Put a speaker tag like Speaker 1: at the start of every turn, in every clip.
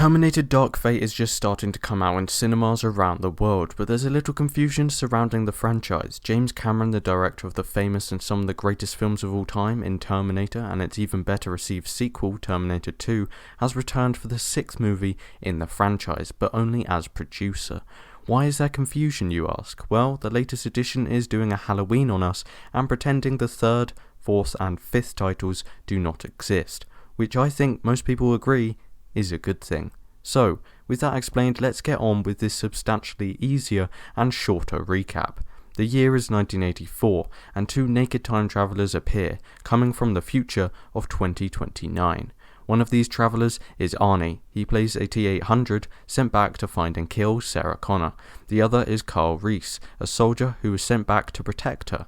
Speaker 1: Terminator Dark Fate is just starting to come out in cinemas around the world, but there's a little confusion surrounding the franchise. James Cameron, the director of the famous and some of the greatest films of all time in Terminator, and its even better received sequel, Terminator 2, has returned for the 6th movie in the franchise, but only as producer. Why is there confusion, you ask? Well, the latest edition is doing a Halloween on us and pretending the 3rd, 4th and 5th titles do not exist, which I think most people agree is a good thing. So, with that explained, let's get on with this substantially easier and shorter recap. The year is 1984, and 2 naked time travelers appear, coming from the future of 2029. One of these travelers is Arnie. He plays a T-800 sent back to find and kill Sarah Connor. The other is Kyle Reese, a soldier who was sent back to protect her.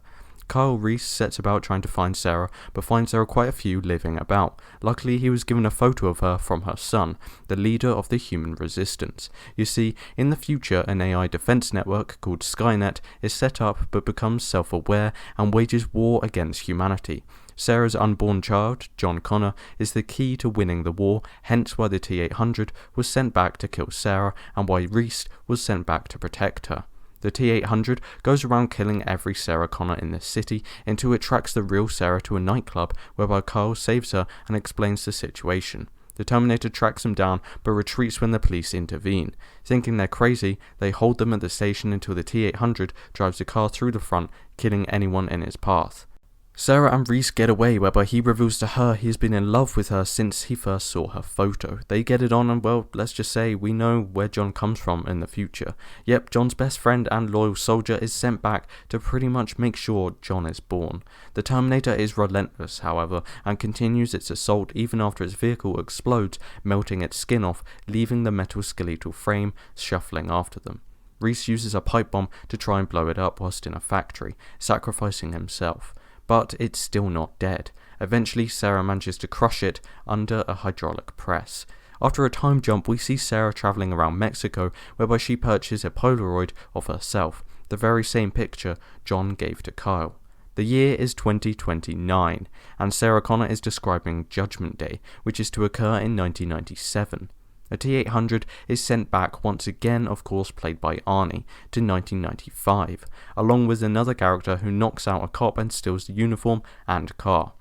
Speaker 1: Kyle Reese sets about trying to find Sarah, but finds there are quite a few living about. Luckily, he was given a photo of her from her son, the leader of the human resistance. You see, in the future, an AI defense network called Skynet is set up but becomes self-aware and wages war against humanity. Sarah's unborn child, John Connor, is the key to winning the war, hence why the T-800 was sent back to kill Sarah and why Reese was sent back to protect her. The T-800 goes around killing every Sarah Connor in the city until it tracks the real Sarah to a nightclub whereby Kyle saves her and explains the situation. The Terminator tracks them down but retreats when the police intervene. Thinking they're crazy, they hold them at the station until the T-800 drives the car through the front, killing anyone in its path. Sarah and Reese get away, whereby he reveals to her he has been in love with her since he first saw her photo. They get it on and, well, let's just say we know where John comes from in the future. Yep, John's best friend and loyal soldier is sent back to pretty much make sure John is born. The Terminator is relentless, however, and continues its assault even after its vehicle explodes, melting its skin off, leaving the metal skeletal frame shuffling after them. Reese uses a pipe bomb to try and blow it up whilst in a factory, sacrificing himself. But it's still not dead. Eventually, Sarah manages to crush it under a hydraulic press. After a time jump, we see Sarah travelling around Mexico, whereby she purchases a Polaroid of herself, the very same picture John gave to Kyle. The year is 2029, and Sarah Connor is describing Judgement Day, which is to occur in 1997. A T-800 is sent back, once again of course played by Arnie, to 1995, along with another character who knocks out a cop and steals the uniform and car.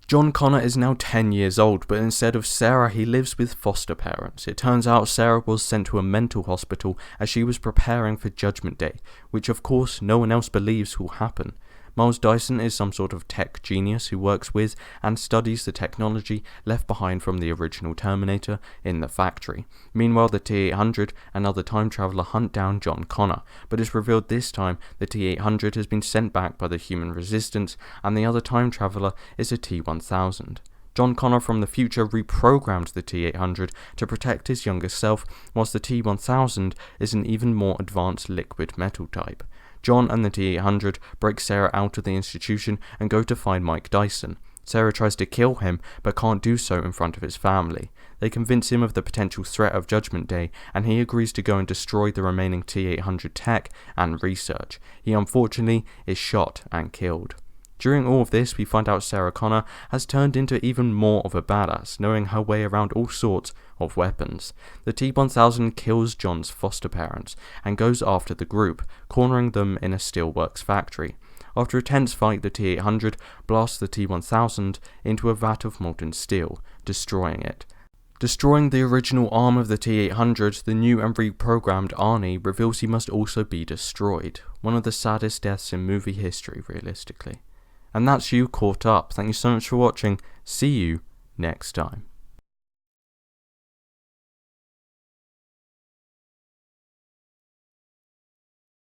Speaker 1: John Connor is now 10 years old, but instead of Sarah he lives with foster parents. It turns out Sarah was sent to a mental hospital as she was preparing for Judgement Day, which of course no one else believes will happen. Miles Dyson is some sort of tech genius who works with and studies the technology left behind from the original Terminator in the factory. Meanwhile, the T-800 and other time traveller hunt down John Connor, but it's revealed this time the T-800 has been sent back by the human resistance and the other time traveller is a T-1000. John Connor from the future reprogrammed the T-800 to protect his younger self, whilst the T-1000 is an even more advanced liquid metal type. John and the T-800 break Sarah out of the institution and go to find Mike Dyson. Sarah tries to kill him but can't do so in front of his family. They convince him of the potential threat of Judgement Day and he agrees to go and destroy the remaining T-800 tech and research. He unfortunately is shot and killed. During all of this, we find out Sarah Connor has turned into even more of a badass, knowing her way around all sorts of weapons. The T-1000 kills John's foster parents and goes after the group, cornering them in a steelworks factory. After a tense fight, the T-800 blasts the T-1000 into a vat of molten steel, destroying it. Destroying the original arm of the T-800, the new and reprogrammed Arnie reveals he must also be destroyed. One of the saddest deaths in movie history, realistically. And that's you caught up. Thank you so much for watching. See you next time.